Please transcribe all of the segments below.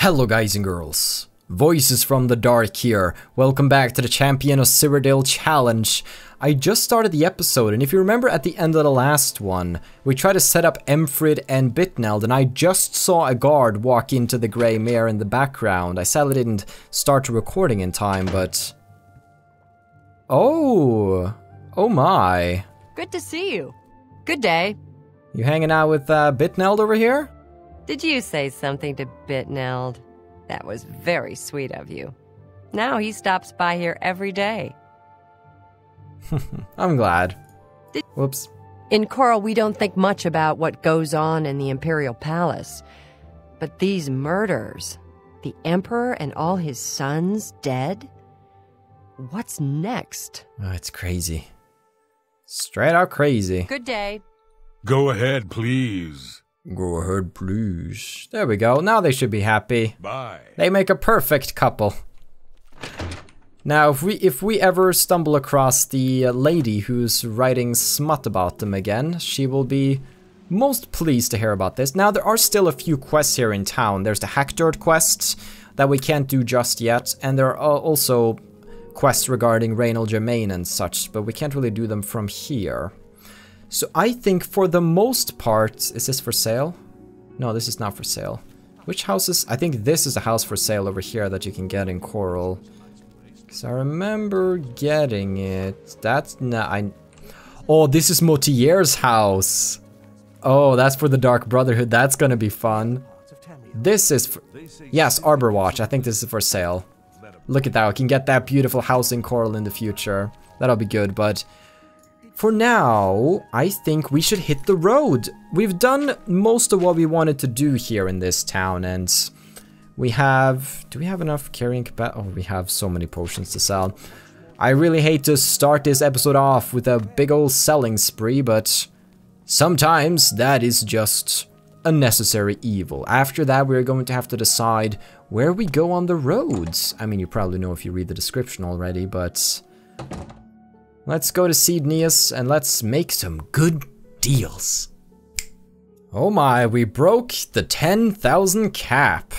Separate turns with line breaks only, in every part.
Hello guys and girls, Voices from the Dark here. Welcome back to the Champion of Cyrodiil challenge. I just started the episode, and if you remember at the end of the last one, we tried to set up Emfrid and Bitneld, and I just saw a guard walk into the grey mare in the background. I sadly didn't start the recording in time, but... Oh my.
Good to see you. Good day.
You hanging out with Bitneld over here?
Did you say something to Bitneld? That was very sweet of you. Now he stops by here every day.
I'm glad. Whoops.
In Chorrol, we don't think much about what goes on in the Imperial Palace. But these murders, the Emperor and all his sons dead? What's next?
Oh, it's crazy. Straight out crazy.
Good day.
Go ahead, please.
Go ahead, please. There we go. Now they should be happy.
Bye.
They make a perfect couple. Now, if we ever stumble across the lady who's writing smut about them again, she will be most pleased to hear about this. Now, there are still a few quests here in town. There's the Hack Dirt quests that we can't do just yet, and there are also quests regarding renown and such, but we can't really do them from here. So I think for the most part, is this for sale? No, this is not for sale. Which houses? I think this is a house for sale over here that you can get in Chorrol. Because I remember getting it. That's not... Oh, this is Motier's house. Oh, that's for the Dark Brotherhood. That's gonna be fun. This is for... Yes, Arbor Watch. I think this is for sale. Look at that. We can get that beautiful house in Chorrol in the future. That'll be good, but... For now, I think we should hit the road. We've done most of what we wanted to do here in this town, and we have... Do we have enough carrying capacity? Oh, we have so many potions to sell. I really hate to start this episode off with a big old selling spree, but sometimes that is just a necessary evil. After that, we're going to have to decide where we go on the roads. I mean, you probably know if you read the description already, but... Let's go to Cyrodiil and let's make some good deals. Oh my, we broke the 10,000 cap.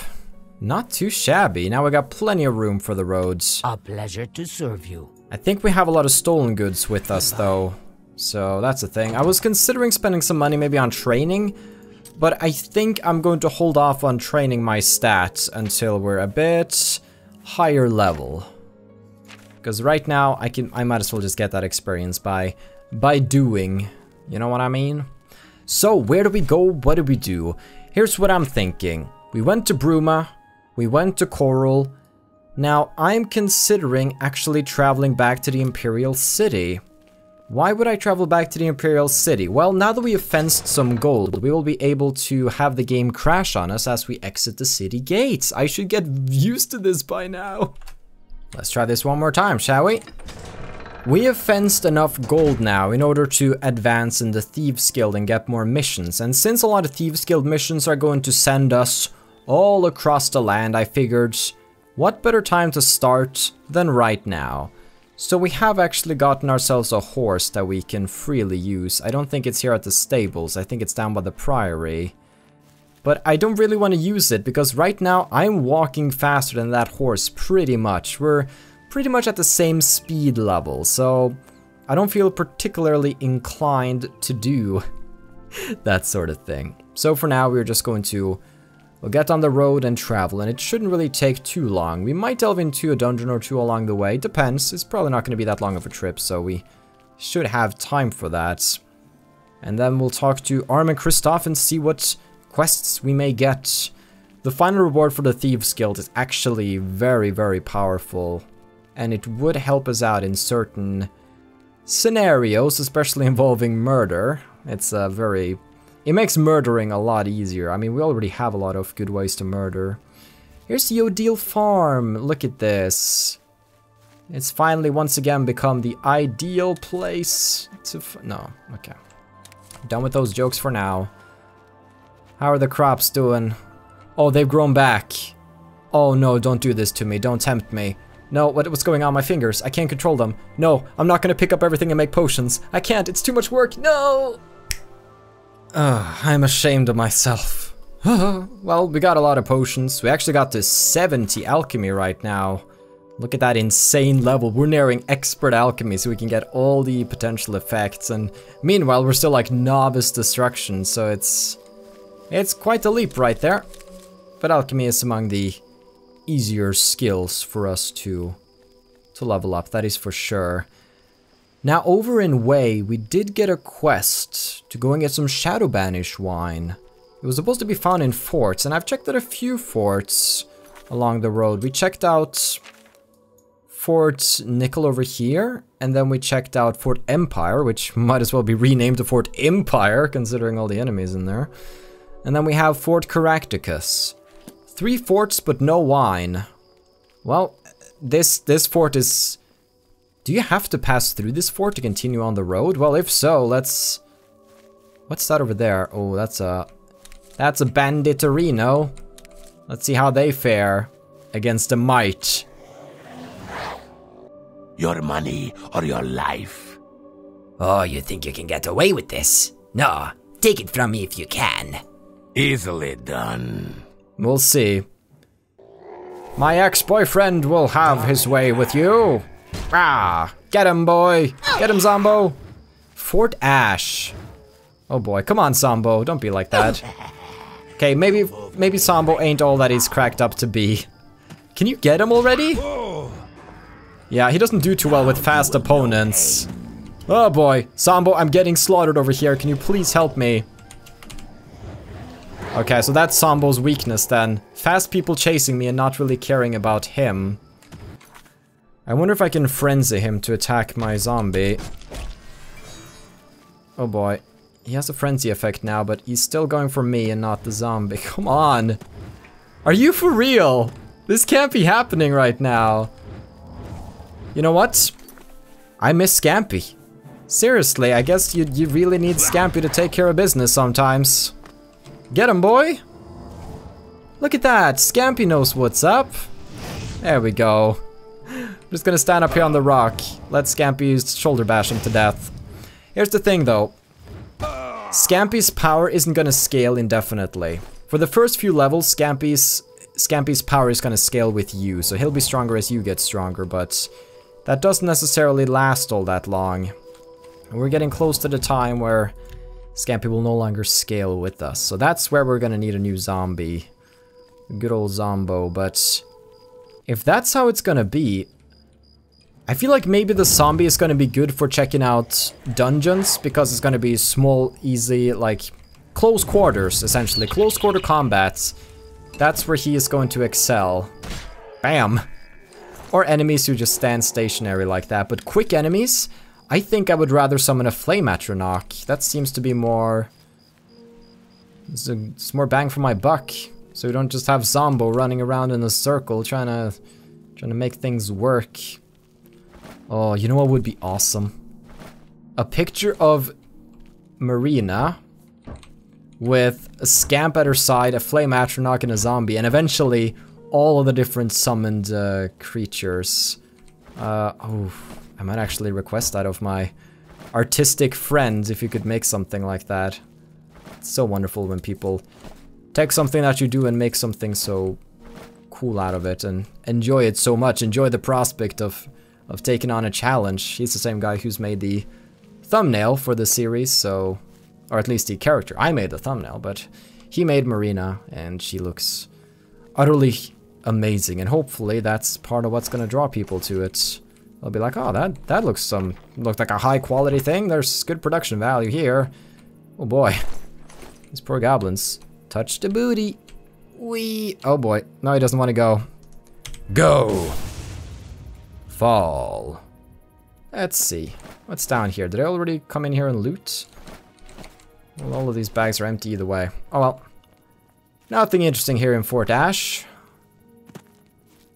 Not too shabby. Now we got plenty of room for the roads.
A pleasure to serve you.
I think we have a lot of stolen goods with us though. So that's the thing. I was considering spending some money maybe on training, but I think I'm going to hold off on training my stats until we're a bit higher level. Because right now, I might as well just get that experience by doing, you know what I mean? So, where do we go? What do we do? Here's what I'm thinking. We went to Bruma, we went to Chorrol. Now, I'm considering actually traveling back to the Imperial City. Why would I travel back to the Imperial City? Well, now that we have fenced some gold, we will be able to have the game crash on us as we exit the city gates. I should get used to this by now. Let's try this one more time, shall we? We have fenced enough gold now in order to advance in the Thieves Guild and get more missions. And since a lot of Thieves Guild missions are going to send us all across the land, I figured, what better time to start than right now? So we have actually gotten ourselves a horse that we can freely use. I don't think it's here at the stables. I think it's down by the priory. But I don't really want to use it because right now I'm walking faster than that horse pretty much. We're pretty much at the same speed level, so I don't feel particularly inclined to do that sort of thing. So for now we're just going to we'll get on the road and travel, and it shouldn't really take too long. We might delve into a dungeon or two along the way, depends. It's probably not going to be that long of a trip, so we should have time for that. And then we'll talk to Arm and Kristoff and see what quests we may get. The final reward for the Thieves Guild is actually very, very powerful, and it would help us out in certain scenarios, especially involving murder. It makes murdering a lot easier. I mean, we already have a lot of good ways to murder. Here's the Cyrodiil farm. Look at this. It's finally once again become the ideal place to no, okay. Done with those jokes for now. How are the crops doing? Oh, they've grown back. Oh no, don't do this to me. Don't tempt me. No, what's going on? My fingers. I can't control them. No, I'm not gonna pick up everything and make potions. I can't. It's too much work. No! I'm ashamed of myself. Well, we got a lot of potions. We actually got to 70 alchemy right now. Look at that insane level. We're nearing expert alchemy, so we can get all the potential effects. And meanwhile, we're still like novice destruction, so it's quite a leap right there. But alchemy is among the easier skills for us to level up, that is for sure. Now, over in Way, we did get a quest to go and get some Shadow Banish wine. It was supposed to be found in forts, and I've checked out a few forts along the road. We checked out Fort Nickel over here, and then we checked out Fort Empire, which might as well be renamed to Fort Empire, considering all the enemies in there. And then we have Fort Caractacus. 3 forts, but no wine. Well, this fort is... Do you have to pass through this fort to continue on the road? Well, if so, let's... What's that over there? Oh, that's a Banditorino. Let's see how they fare against the might.
Your money or your life?
Oh, you think you can get away with this? No, take it from me if you can.
Easily done.
We'll see. My ex-boyfriend will have his way with you. Ah, get him, boy. Get him, Zombo. Fort Ash. Oh boy, come on, Zombo. Don't be like that. Okay, maybe Zombo ain't all that he's cracked up to be. Can you get him already? Yeah, he doesn't do too well with fast opponents. Oh boy, Zombo, I'm getting slaughtered over here. Can you please help me? Okay, so that's Zombo's weakness then. Fast people chasing me and not really caring about him. I wonder if I can frenzy him to attack my zombie. Oh boy. He has a frenzy effect now, but he's still going for me and not the zombie. Come on. Are you for real? This can't be happening right now. You know what? I miss Scampy. Seriously, I guess you really need Scampy to take care of business sometimes. Get him, boy! Look at that! Scampy knows what's up. There we go. I'm just gonna stand up here on the rock. Let Scampy shoulder bash him to death. Here's the thing, though. Scampy's power isn't gonna scale indefinitely. For the first few levels, Scampy's power is gonna scale with you, so he'll be stronger as you get stronger, but that doesn't necessarily last all that long. We're getting close to the time where Scampy will no longer scale with us, so that's where we're gonna need a new zombie. A good old Zombo, but if that's how it's gonna be, I feel like maybe the zombie is gonna be good for checking out dungeons, because it's gonna be small, easy, like, close quarters, essentially. Close quarter combats. That's where he is going to excel. Bam! Or enemies who just stand stationary like that, but quick enemies, I think I would rather summon a Flame Atronach. That seems to be more... It's more bang for my buck. So we don't just have Zombo running around in a circle trying to make things work. Oh, you know what would be awesome? A picture of Marina with a Scamp at her side, a Flame Atronach, and a zombie, and eventually all of the different summoned creatures. Oh, I might actually request that of my artistic friends if you could make something like that. It's so wonderful when people take something that you do and make something so cool out of it and enjoy it so much. Enjoy the prospect of taking on a challenge. He's the same guy who's made the thumbnail for the series, so... Or at least the character. I made the thumbnail, but he made Marina, and she looks utterly amazing, and hopefully that's part of what's gonna draw people to it. They'll be like, oh, that looks like a high quality thing. There's good production value here. Oh boy. These poor goblins. Touch the booty. Wee. Oh boy. No, he doesn't want to go. Go. Fall. Let's see. What's down here? Did I already come in here and loot? Well, all of these bags are empty either way. Oh well. Nothing interesting here in Fort Ash.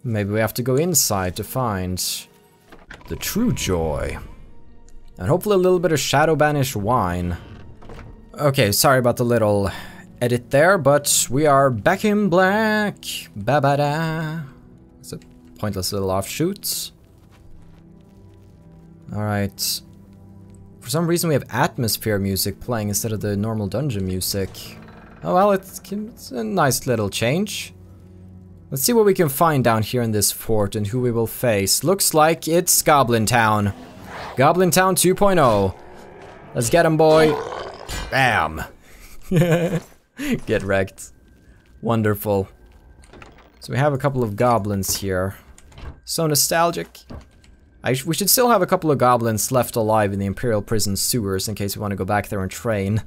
Maybe we have to go inside to find the true joy. And hopefully a little bit of Shadow Banish wine. Okay, sorry about the little edit there, but we are back in black. Ba-ba-da. It's a pointless little offshoot. Alright. For some reason we have atmosphere music playing instead of the normal dungeon music. Oh well, it's a nice little change. Let's see what we can find down here in this fort and who we will face. Looks like it's Goblin Town. Goblin Town 2.0. Let's get him, boy. Bam. Get wrecked. Wonderful. So we have a couple of goblins here. So nostalgic. We should still have a couple of goblins left alive in the Imperial prison sewers in case we want to go back there and train.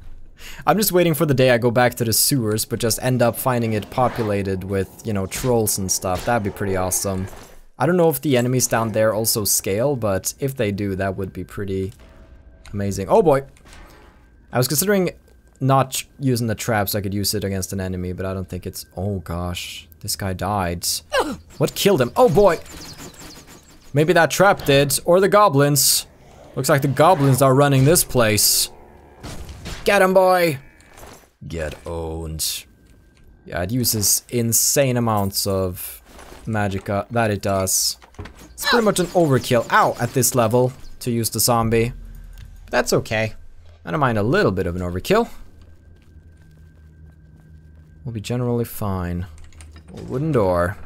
I'm just waiting for the day I go back to the sewers, but just end up finding it populated with, you know, trolls and stuff. That'd be pretty awesome. I don't know if the enemies down there also scale, but if they do, that would be pretty amazing. Oh boy! I was considering not using the trap so I could use it against an enemy, but I don't think it's... Oh gosh, this guy died. What killed him? Oh boy! Maybe that trap did, or the goblins. Looks like the goblins are running this place. Get him, boy! Get owned. Yeah, it uses insane amounts of magicka, that it does. It's pretty much an overkill, ow, at this level, to use the zombie. But that's okay. I don't mind a little bit of an overkill. We'll be generally fine. Wooden door.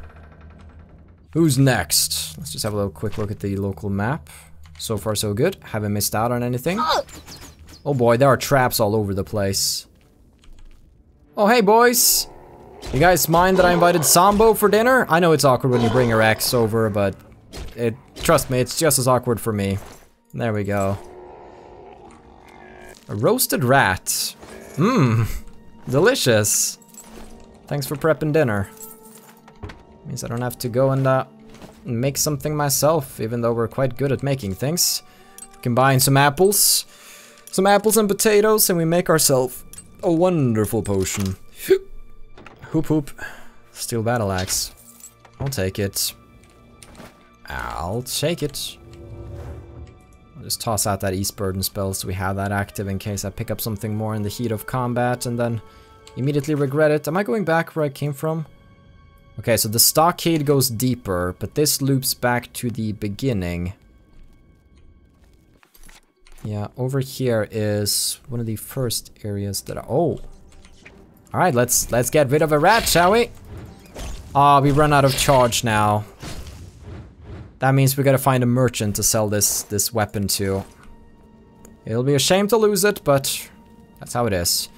Who's next? Let's just have a little quick look at the local map. So far so good. Haven't missed out on anything. Oh boy, there are traps all over the place. Oh hey boys! You guys mind that I invited Sambo for dinner? I know it's awkward when you bring your ex over, but trust me, it's just as awkward for me. There we go. A roasted rat. Mmm, delicious. Thanks for prepping dinner. Means I don't have to go and make something myself, even though we're quite good at making things. Combine some apples and potatoes, and we make ourselves a wonderful potion. Hoop hoop. Steel battle axe. I'll take it. I'll take it. I'll just toss out that East Burden spell so we have that active in case I pick up something more in the heat of combat and then immediately regret it. Am I going back where I came from? Okay, so the stockade goes deeper, but this loops back to the beginning. Yeah, over here is one of the first areas that oh. Alright, let's get rid of a rat, shall we? Ah, we run out of charge now. That means we gotta find a merchant to sell this weapon to. It'll be a shame to lose it, but that's how it is.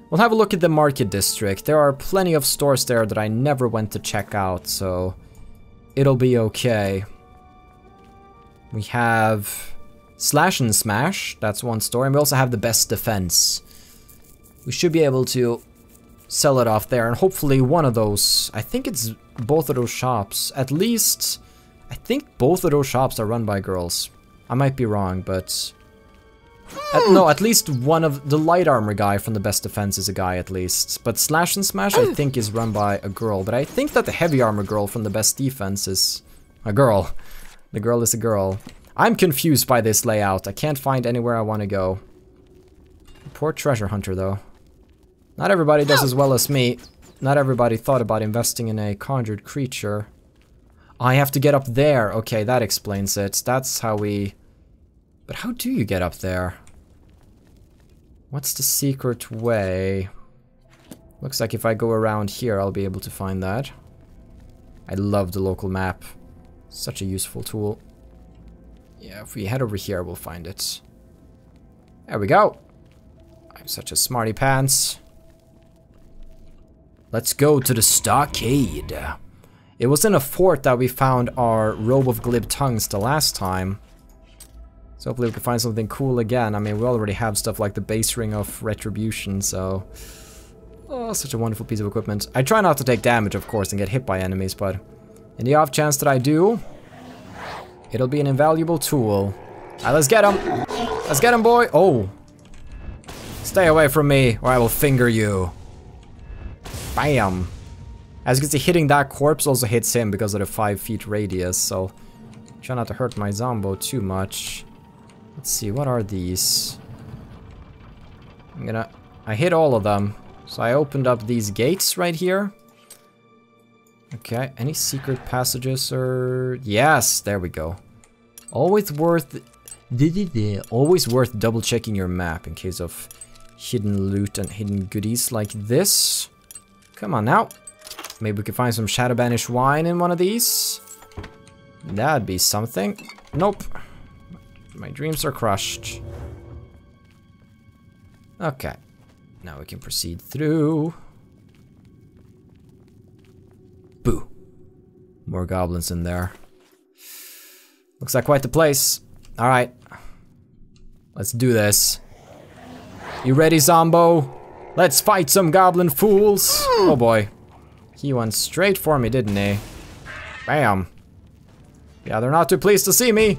We'll have a look at the market district. There are plenty of stores there that I never went to check out, so it'll be okay. We have Slash and Smash, that's one store, and we also have the best defense. We should be able to sell it off there, and hopefully one of those, I think it's both of those shops, at least, I think both of those shops are run by girls. I might be wrong, but... no, at least one of the light armor guy from the best defense is a guy at least. But Slash and Smash I think is run by a girl, but I think that the heavy armor girl from the best defense is a girl. The girl is a girl. I'm confused by this layout. I can't find anywhere I want to go. Poor treasure hunter though. Not everybody does as well as me. Not everybody thought about investing in a conjured creature. I have to get up there. Okay, that explains it. That's how we... But how do you get up there? What's the secret way? Looks like if I go around here, I'll be able to find that. I love the local map. Such a useful tool. Yeah, if we head over here, we'll find it. There we go. I'm such a smarty pants. Let's go to the stockade. It was in a fort that we found our robe of glib tongues the last time. So hopefully we can find something cool again. I mean, we already have stuff like the base ring of retribution, so... Oh, such a wonderful piece of equipment. I try not to take damage, of course, and get hit by enemies, but... in the off chance that I do... it'll be an invaluable tool. Alright, let's get him! Let's get him, boy! Oh! Stay away from me, or I will finger you. Bam! As you can see, hitting that corpse also hits him because of the 5 feet radius, so... try not to hurt my zombo too much. Let's see, what are these? I hit all of them. So I opened up these gates right here. Okay, any secret passages or... Yes, there we go. Always worth double checking your map in case of hidden loot and hidden goodies like this. Come on now. Maybe we can find some Shadow Banish wine in one of these. That'd be something. Nope. My dreams are crushed. Okay. Now we can proceed through. Boo. More goblins in there. Looks like quite the place. Alright. Let's do this. You ready, Zombo? Let's fight some goblin fools. Oh boy. He went straight for me, didn't he? Bam. Yeah, they're not too pleased to see me.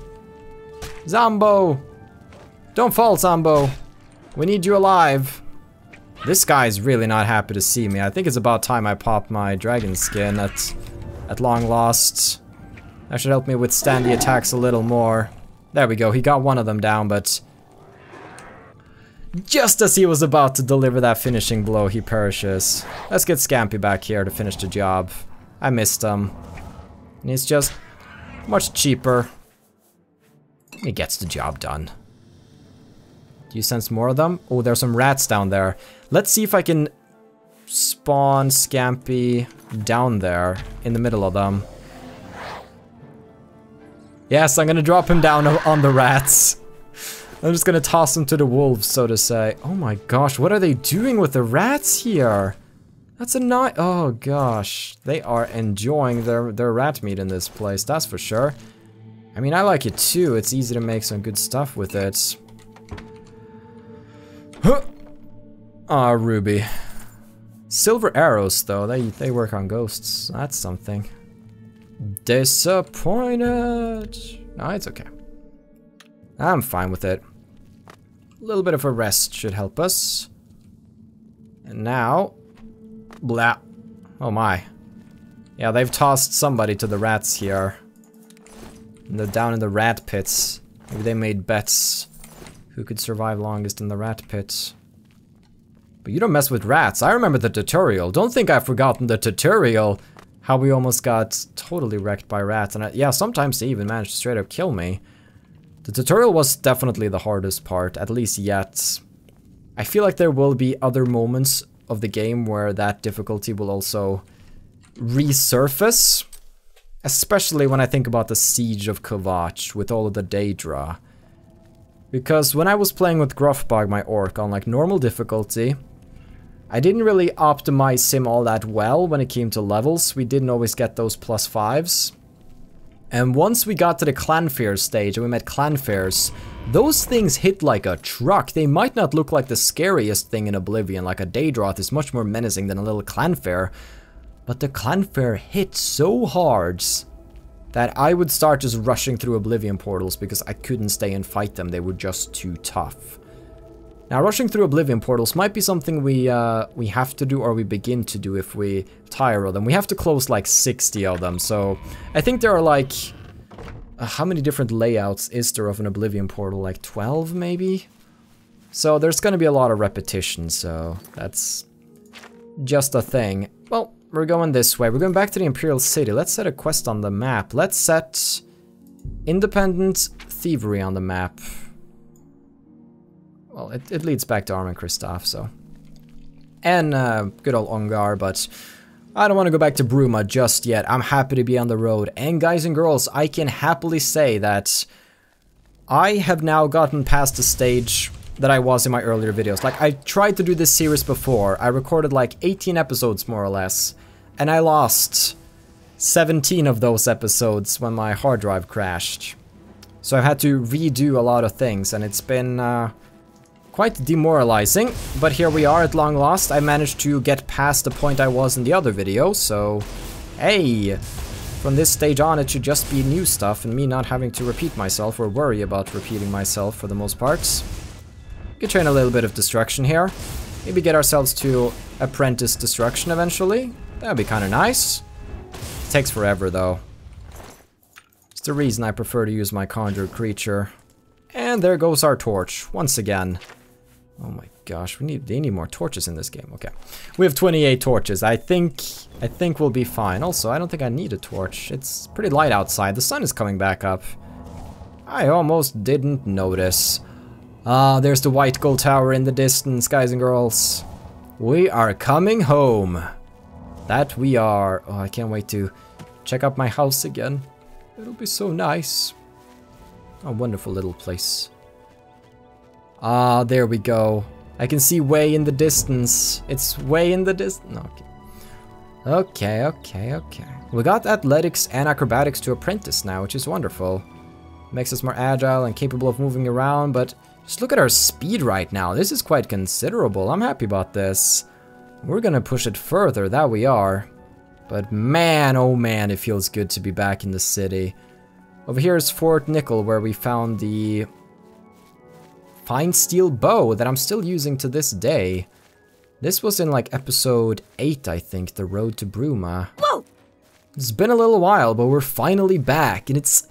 Zombo. Don't fall, Zombo. We need you alive. This guy's really not happy to see me. I think it's about time I pop my dragon skin at long last. That should help me withstand the attacks a little more. There we go. He got one of them down, but just as he was about to deliver that finishing blow, he perishes. Let's get Scampy back here to finish the job. I missed him. And he's just much cheaper. He gets the job done. Do you sense more of them? Oh, there's some rats down there. Let's see if I can spawn Scampy down there in the middle of them. Yes, I'm gonna drop him down on the rats. I'm just gonna toss them to the wolves, so to say. Oh my gosh, what are they doing with the rats here? That's a nice... Oh gosh, they are enjoying their rat meat in this place, that's for sure. I mean, I like it too. It's easy to make some good stuff with it. Ah, Ruby. Silver arrows, though. They work on ghosts. That's something. Disappointed. No, it's okay. I'm fine with it. A little bit of a rest should help us. And now... Blah. Oh my. Yeah, they've tossed somebody to the rats here. And they're down in the rat pits. Maybe they made bets. Who could survive longest in the rat pits? But you don't mess with rats. I remember the tutorial. Don't think I've forgotten the tutorial. How we almost got totally wrecked by rats. And yeah, sometimes they even managed to straight up kill me. The tutorial was definitely the hardest part, at least yet. I feel like there will be other moments of the game where that difficulty will also resurface. Especially when I think about the Siege of Kvatch with all of the Daedra. Because when I was playing with Gruffbog, my orc, on like normal difficulty, I didn't really optimize him all that well when it came to levels. We didn't always get those +5s. And once we got to the Clanfair stage and we met Clanfairs, those things hit like a truck. They might not look like the scariest thing in Oblivion, like a Daedroth is much more menacing than a little Clanfair. But the Clanfair hit so hard that I would start just rushing through Oblivion portals because I couldn't stay and fight them. They were just too tough. Now, rushing through Oblivion portals might be something we have to do, or we begin to do if we tire of them. We have to close like 60 of them, so I think there are like... how many different layouts is there of an Oblivion portal? Like 12 maybe? So there's gonna be a lot of repetition, so that's just a thing. Well, we're going this way. We're going back to the Imperial City. Let's set a quest on the map. Let's set Independent Thievery on the map. Well, it leads back to Armen Kristoff, so. And good old Ongar, but I don't want to go back to Bruma just yet. I'm happy to be on the road. And guys and girls, I can happily say that I have now gotten past the stage that I was in my earlier videos. Like, I tried to do this series before. I recorded like 18 episodes more or less. And I lost 17 of those episodes when my hard drive crashed. So I've had to redo a lot of things, and it's been quite demoralizing. But here we are at long last. I managed to get past the point I was in the other video, so hey! From this stage on, it should just be new stuff and me not having to repeat myself or worry about repeating myself for the most parts. We could train a little bit of destruction here. Maybe get ourselves to apprentice destruction eventually. That'd be kind of nice. It takes forever though. It's the reason I prefer to use my conjured creature. And there goes our torch once again. Oh my gosh, they need more torches in this game. Okay, we have 28 torches. I think we'll be fine. Also, I don't think I need a torch. It's pretty light outside. The sun is coming back up. I almost didn't notice. Ah, there's the white gold tower in the distance, guys and girls. We are coming home. That we are. Oh, I can't wait to check out my house again. It'll be so nice. A wonderful little place. Ah, there we go. I can see way in the distance. It's way in the distance. Okay. Okay. We got athletics and acrobatics to apprentice now, which is wonderful. Makes us more agile and capable of moving around, but just look at our speed right now. This is quite considerable. I'm happy about this. We're gonna push it further, that we are. But man, oh man, it feels good to be back in the city. Over here is Fort Nickel, where we found the fine steel bow that I'm still using to this day. This was in like episode 8, I think, the road to Bruma.
Whoa!
It's been a little while, but we're finally back, and it's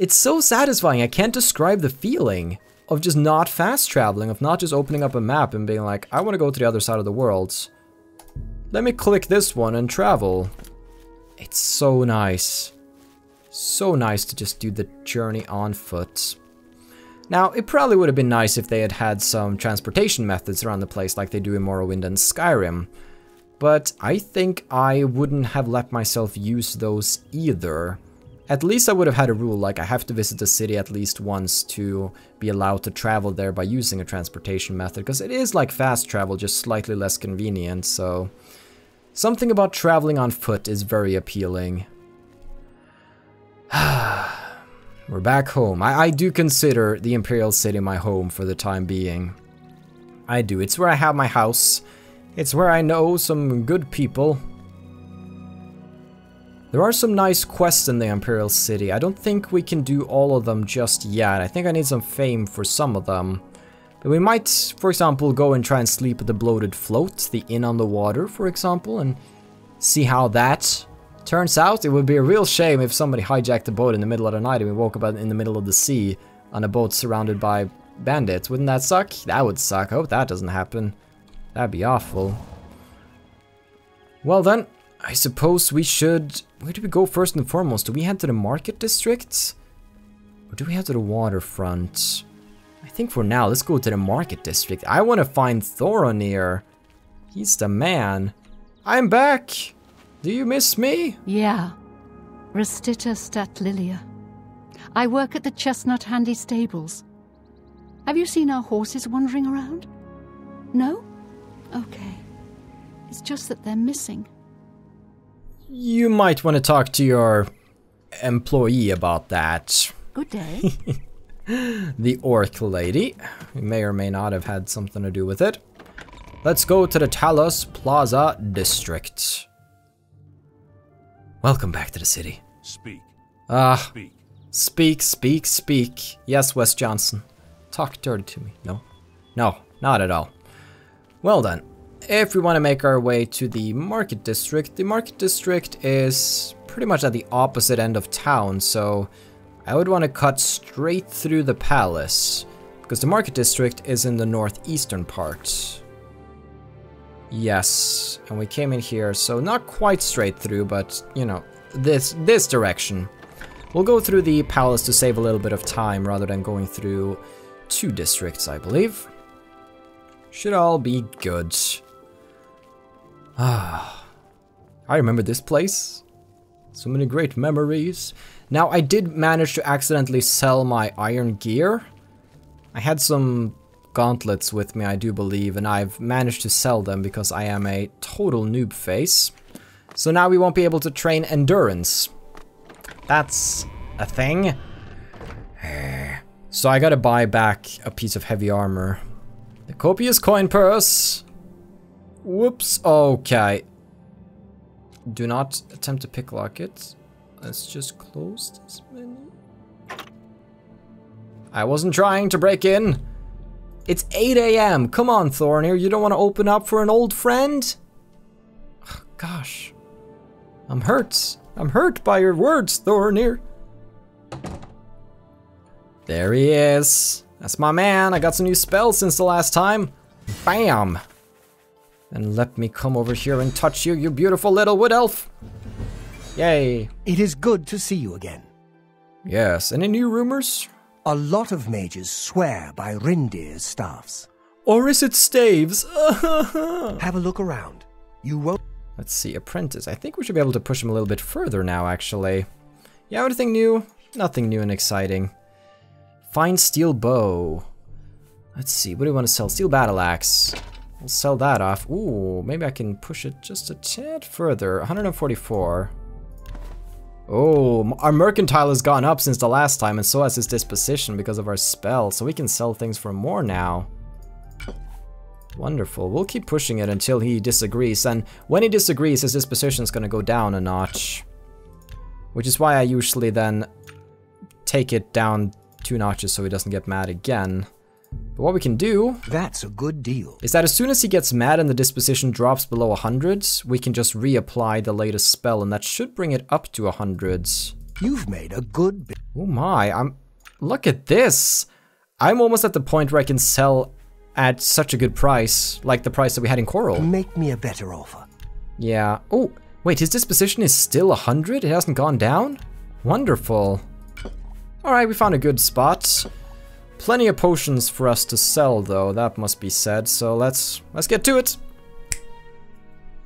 so satisfying. I can't describe the feeling of just not fast traveling, of not just opening up a map and being like, I want to go to the other side of the world. Let me click this one and travel. It's so nice. So nice to just do the journey on foot. Now, it probably would have been nice if they had had some transportation methods around the place like they do in Morrowind and Skyrim. But I think I wouldn't have let myself use those either. At least I would have had a rule like I have to visit the city at least once to be allowed to travel there by using a transportation method. Because it is like fast travel, just slightly less convenient, so... Something about traveling on foot is very appealing. We're back home. I do consider the Imperial City my home for the time being. I do. It's where I have my house. It's where I know some good people. There are some nice quests in the Imperial City. I don't think we can do all of them just yet. I think I need some fame for some of them. But we might, for example, go and try and sleep at the Bloated Float, the inn on the water, for example, and see how that turns out. It would be a real shame if somebody hijacked the boat in the middle of the night and we woke up in the middle of the sea on a boat surrounded by bandits. Wouldn't that suck? That would suck. I hope that doesn't happen. That'd be awful. Well then, I suppose we should... Where do we go first and foremost? Do we head to the market district? Or do we head to the waterfront? I think for now, let's go to the market district. I want to find Thoronir. He's the man. I'm back! Do you miss me?
Yeah. Restita stat Lilia. I work at the Chestnut Handy Stables. Have you seen our horses wandering around? No? Okay. It's just that they're missing.
You might want to talk to your employee about that.
Good day.
The orc lady. We may or may not have had something to do with it. Let's go to the Talos Plaza district. Welcome back to the city.
Speak.
Speak. Speak. Yes, Wes Johnson. Talk dirty to me. No, not at all. Well then, if we want to make our way to the market district is pretty much at the opposite end of town, so I would want to cut straight through the palace, because the market district is in the northeastern part. Yes, and we came in here, so not quite straight through, but, you know, this direction. We'll go through the palace to save a little bit of time, rather than going through 2 districts, I believe. Should all be good. Ah, I remember this place. So many great memories. Now, I did manage to accidentally sell my iron gear. I had some gauntlets with me, I do believe, and I've managed to sell them because I am a total noob face. So now we won't be able to train endurance. That's a thing. So I gotta buy back a piece of heavy armor. The copious coin purse. Whoops, okay. Do not attempt to picklock it. Let's just close this menu. I wasn't trying to break in. It's 8 AM. Come on, Thoronir. You don't want to open up for an old friend? Oh, gosh. I'm hurt. I'm hurt by your words, Thoronir. There he is. That's my man. I got some new spells since the last time. Bam. And let me come over here and touch you, you beautiful little wood elf. Yay.
It is good to see you again.
Yes. Any new rumors?
A lot of mages swear by reindeer's staffs.
Or is it staves?
Have a look around. You won't...
Let's see, apprentice. I think we should be able to push him a little bit further now, actually. Yeah, anything new? Nothing new and exciting. Fine steel bow. Let's see, what do we want to sell? Steel battle axe. We'll sell that off. Ooh, maybe I can push it just a tad further. 144. Oh, our mercantile has gone up since the last time, and so has his disposition because of our spell, so we can sell things for more now. Wonderful. We'll keep pushing it until he disagrees, and when he disagrees, his disposition is going to go down a notch. Which is why I usually then take it down 2 notches so he doesn't get mad again. But what we can do...
That's a good deal.
...is that as soon as he gets mad and the disposition drops below 100, we can just reapply the latest spell, and that should bring it up to 100.
You've made a good bit.
Oh my, look at this! I'm almost at the point where I can sell at such a good price, like the price that we had in Chorrol.
Make me a better offer.
Yeah. Oh, wait, his disposition is still 100? It hasn't gone down? Wonderful. Alright, we found a good spot. Plenty of potions for us to sell, though, that must be said, so let's get to it.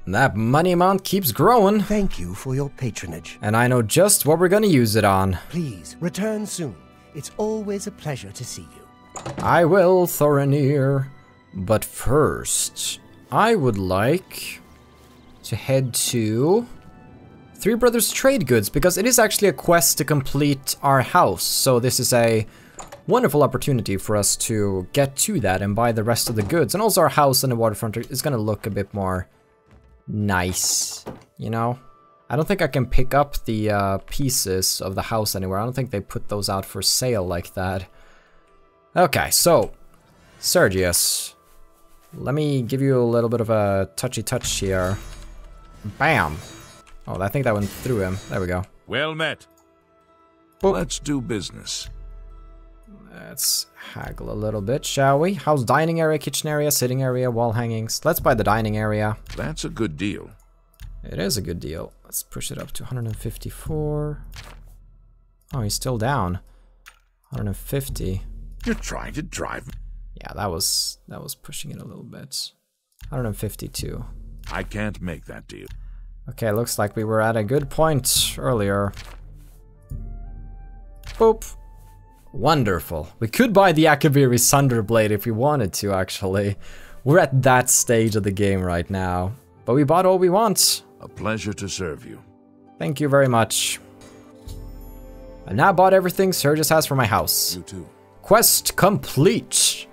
That money amount keeps growing.
Thank you for your patronage.
And I know just what we're gonna use it on.
Please, return soon. It's always a pleasure to see you.
I will, Thorinir. But first, I would like to head to Three Brothers Trade Goods, because it is actually a quest to complete our house, so this is a wonderful opportunity for us to get to that and buy the rest of the goods. And also our house in the waterfront is going to look a bit more nice, you know? I don't think I can pick up the pieces of the house anywhere. I don't think they put those out for sale like that. Okay, so, Sergius, let me give you a little bit of a touchy touch here. Bam! Oh, I think that went through him. There we go.
Well met.
Boop.
Let's do business.
Let's haggle a little bit, shall we? How's dining area, kitchen area, sitting area, wall hangings? Let's buy the dining area.
That's a good deal.
It is a good deal. Let's push it up to 154. Oh, he's still down. 150.
You're trying to drive me.
Yeah, that was pushing it a little bit. 152.
I can't make that deal.
Okay, looks like we were at a good point earlier. Boop. Wonderful. We could buy the Akaviri Sunderblade if we wanted to, actually. We're at that stage of the game right now. But we bought all we want.
A pleasure to serve you.
Thank you very much. I now bought everything Sergius has for my house.
You too.
Quest complete.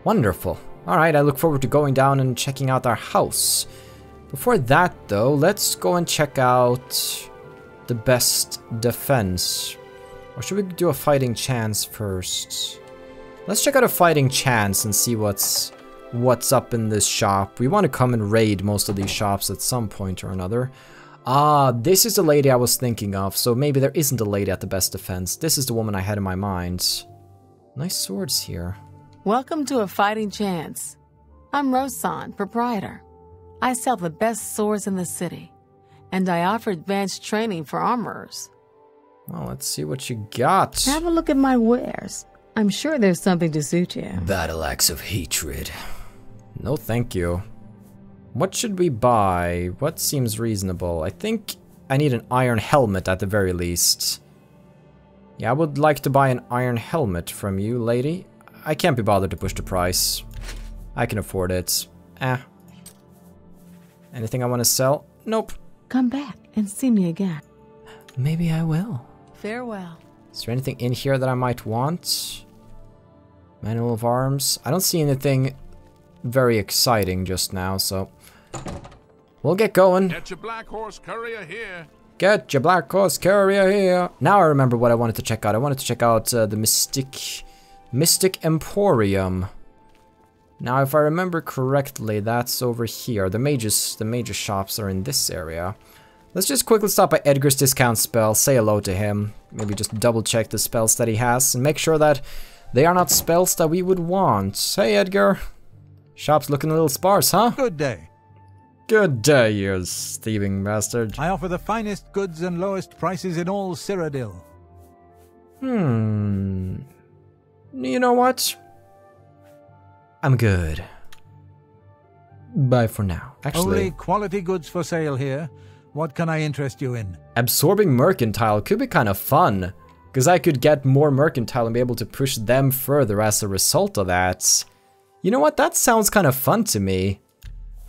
Wonderful. Alright, I look forward to going down and checking out our house. Before that, though, let's go and check out the best defense. Or should we do a fighting chance first? Let's check out a fighting chance and see what's up in this shop. We want to come and raid most of these shops at some point or another. Ah, this is the lady I was thinking of, so maybe there isn't a lady at the best defense. This is the woman I had in my mind. Nice swords here.
Welcome to a fighting chance. I'm Rosan, proprietor. I sell the best swords in the city, and I offer advanced training for armorers.
Well, let's see what you got.
Have a look at my wares. I'm sure there's something to suit you.
Battle axe of hatred.
No, thank you. What should we buy? What seems reasonable? I think I need an iron helmet at the very least. Yeah, I would like to buy an iron helmet from you, lady. I can't be bothered to push the price. I can afford it. Anything I want to sell? Nope.
Come back and see me again.
Maybe I will.
Farewell.
Is there anything in here that I might want? Manual of arms. I don't see anything very exciting just now, so we'll get going.
Get your black horse courier here.
Get your black horse courier here. Now I remember what I wanted to check out. I wanted to check out the Mystic Emporium. Now, if I remember correctly, that's over here. The major shops are in this area. Let's just quickly stop by Edgar's discount spell, say hello to him, maybe just double check the spells that he has, and make sure that they are not spells that we would want. Hey Edgar, shop's looking a little sparse, huh?
Good day.
Good day, you thieving bastard.
I offer the finest goods and lowest prices in all Cyrodiil.
You know what? I'm good. Bye for now. Actually,
only quality goods for sale here. What can I interest you in?
absorbing mercantile could be kind of fun, because I could get more mercantile and be able to push them further as a result of that. You know what? That sounds kind of fun to me.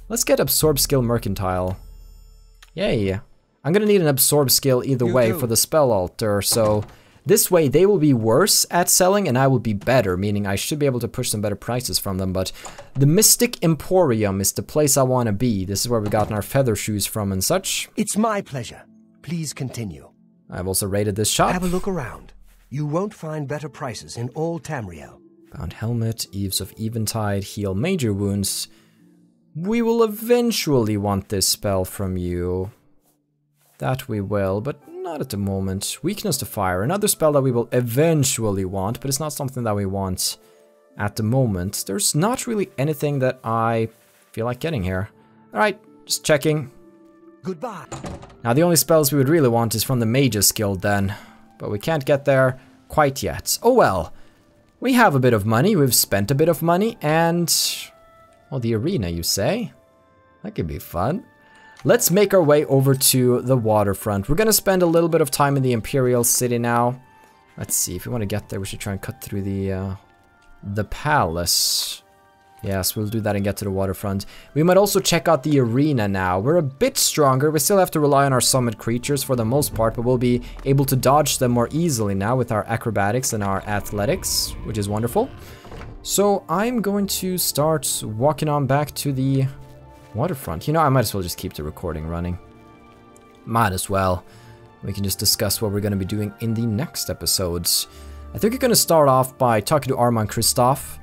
Let's get absorb skill mercantile. Yay. I'm gonna need an absorb skill either way for the spell altar, so this way they will be worse at selling and I will be better, meaning I should be able to push some better prices from them, but the Mystic Emporium is the place I want to be. This is where we gotten our feather shoes from and such.
It's my pleasure. Please continue.
I've also raided this shop.
Have a look around. You won't find better prices in all Tamriel.
Bound helmet, Eves of Eventide, heal major wounds. We will eventually want this spell from you. That we will, but not at the moment. Weakness to fire, another spell that we will eventually want, but it's not something that we want at the moment. There's not really anything that I feel like getting here. Alright, just checking.
Goodbye.
Now the only spells we would really want is from the Mages Guild then, but we can't get there quite yet. Oh well, we have a bit of money, we've spent a bit of money, and... oh, the arena, you say? That could be fun. Let's make our way over to the waterfront. We're gonna spend a little bit of time in the Imperial City now. Let's see, if we want to get there, we should try and cut through the palace. Yes, we'll do that and get to the waterfront. We might also check out the arena now. We're a bit stronger. We still have to rely on our summit creatures for the most part, but we'll be able to dodge them more easily now with our acrobatics and our athletics, which is wonderful. So I'm going to start walking on back to the waterfront. You know, I might as well just keep the recording running. Might as well. We can just discuss what we're going to be doing in the next episodes. I think we're going to start off by talking to Armand Kristoff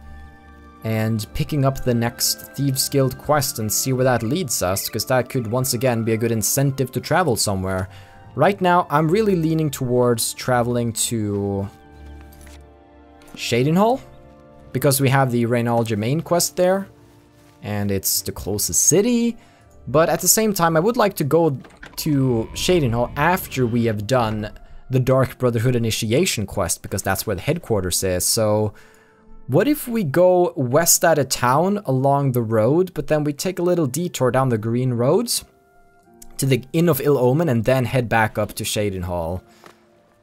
and picking up the next Thieves Guild quest and see where that leads us, because that could once again be a good incentive to travel somewhere. Right now, I'm really leaning towards traveling to Cyrodiil, because we have the renown main quest there, and it's the closest city. But at the same time, I would like to go to Cyrodiil after we have done the Dark Brotherhood initiation quest, because that's where the headquarters is. So what if we go west out of town along the road, but then we take a little detour down the green roads to the Inn of Ill Omen and then head back up to Cyrodiil?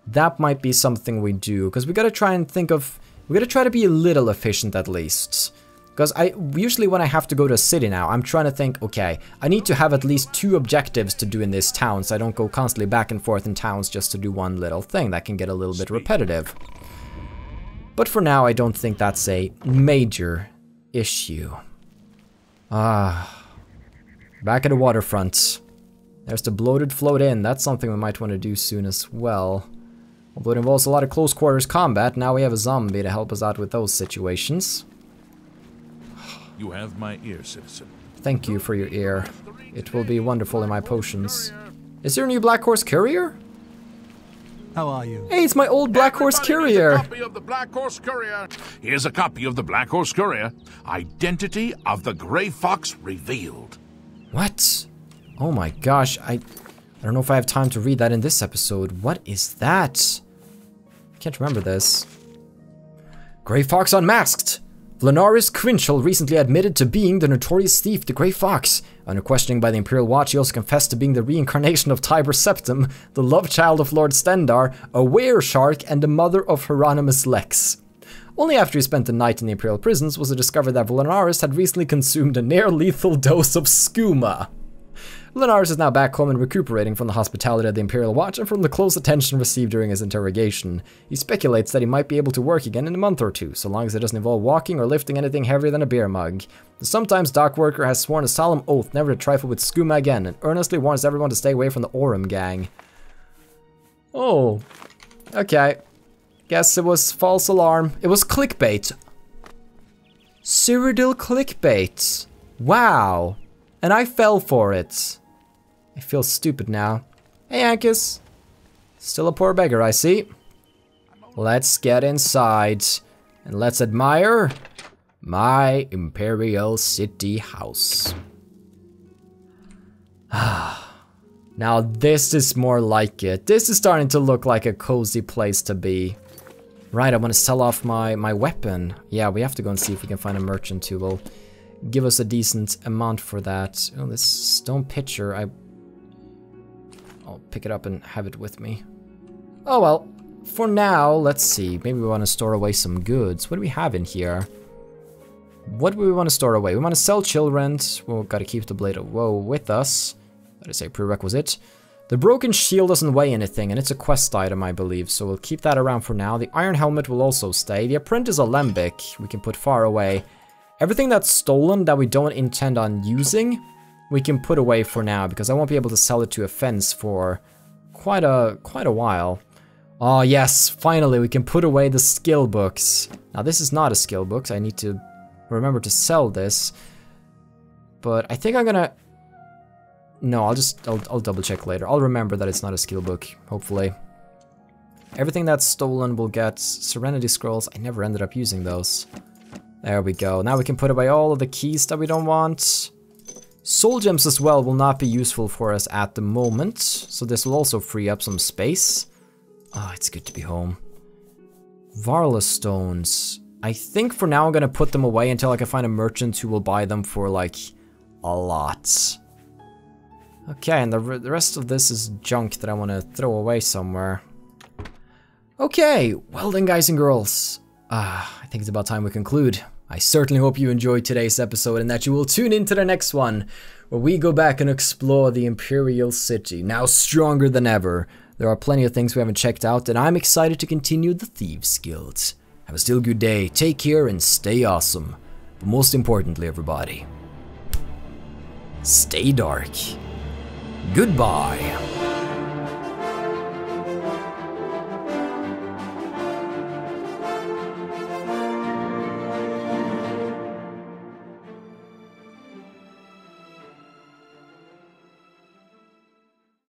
That might be something we do, because we gotta try and think of... we gotta try to be a little efficient at least. Because usually when I have to go to a city now, I'm trying to think, okay, I need to have at least 2 objectives to do in this town, so I don't go constantly back and forth in towns just to do one little thing. That can get a little bit repetitive. But for now, I don't think that's a major issue. Back at the waterfront. There's the bloated float in. That's something we might want to do soon as well. Although it involves a lot of close quarters combat, now we have a zombie to help us out with those situations.
You have my ear, citizen.
Thank you for your ear. It will be wonderful in my potions. Is there a new Black Horse Courier?
How are you?
Hey, it's my old Black Horse Courier!
Here's a copy of the Black Horse Courier. Here's a copy of the Black Horse Courier. Identity of the Grey Fox revealed.
What? Oh my gosh, I don't know if I have time to read that in this episode. What is that? I can't remember this. Grey Fox Unmasked! Vlanaris Quinchel recently admitted to being the notorious thief, the Grey Fox. Under questioning by the Imperial Watch, he also confessed to being the reincarnation of Tiber Septim, the love child of Lord Stendar, a were-shark, and the mother of Hieronymus Lex. Only after he spent the night in the Imperial prisons was it discovered that Vlanaris had recently consumed a near-lethal dose of skooma. Vlanaris is now back home and recuperating from the hospitality of the Imperial Watch and from the close attention received during his interrogation. He speculates that he might be able to work again in a month or 2, so long as it doesn't involve walking or lifting anything heavier than a beer mug. The sometimes dock worker has sworn a solemn oath never to trifle with skooma again, and earnestly warns everyone to stay away from the Orem gang. Oh, okay. Guess it was false alarm. It was clickbait. Cyrodiil clickbait. Wow. And I fell for it. I feel stupid now. Hey, Ankus. Still a poor beggar, I see. Let's get inside. And let's admire my Imperial City house. Now this is more like it. This is starting to look like a cozy place to be. Right, I want to sell off my weapon. Yeah, we have to go and see if we can find a merchant who will give us a decent amount for that. Oh, this stone pitcher, I'll pick it up and have it with me. Oh well, for now, let's see. Maybe we want to store away some goods. What do we have in here? What do we want to store away? We want to sell children. We'll gotta keep the Blade of Woe with us. That is a prerequisite. The broken shield doesn't weigh anything, and it's a quest item, I believe, so we'll keep that around for now. The iron helmet will also stay. The apprentice alembic we can put far away. Everything that's stolen that we don't intend on using, we can put away for now, because I won't be able to sell it to a fence for quite a while. Oh yes, finally we can put away the skill books. Now this is not a skill book, so I need to remember to sell this. But I think I'm gonna... No, I'll double check later. I'll remember that it's not a skill book, hopefully. Everything that's stolen will get Serenity Scrolls. I never ended up using those. There we go. Now we can put away all of the keys that we don't want. Soul gems as well will not be useful for us at the moment, so this will also free up some space. Oh, it's good to be home. Varla stones. I think for now I'm gonna put them away until I can find a merchant who will buy them for like a lot. Okay, and the rest of this is junk that I want to throw away somewhere. Okay, well then guys and girls, I think it's about time we conclude. I certainly hope you enjoyed today's episode and that you will tune into the next one, where we go back and explore the Imperial City, now stronger than ever. There are plenty of things we haven't checked out, and I'm excited to continue the Thieves Guild. Have a still good day, take care, and stay awesome. But most importantly, everybody, stay dark. Goodbye.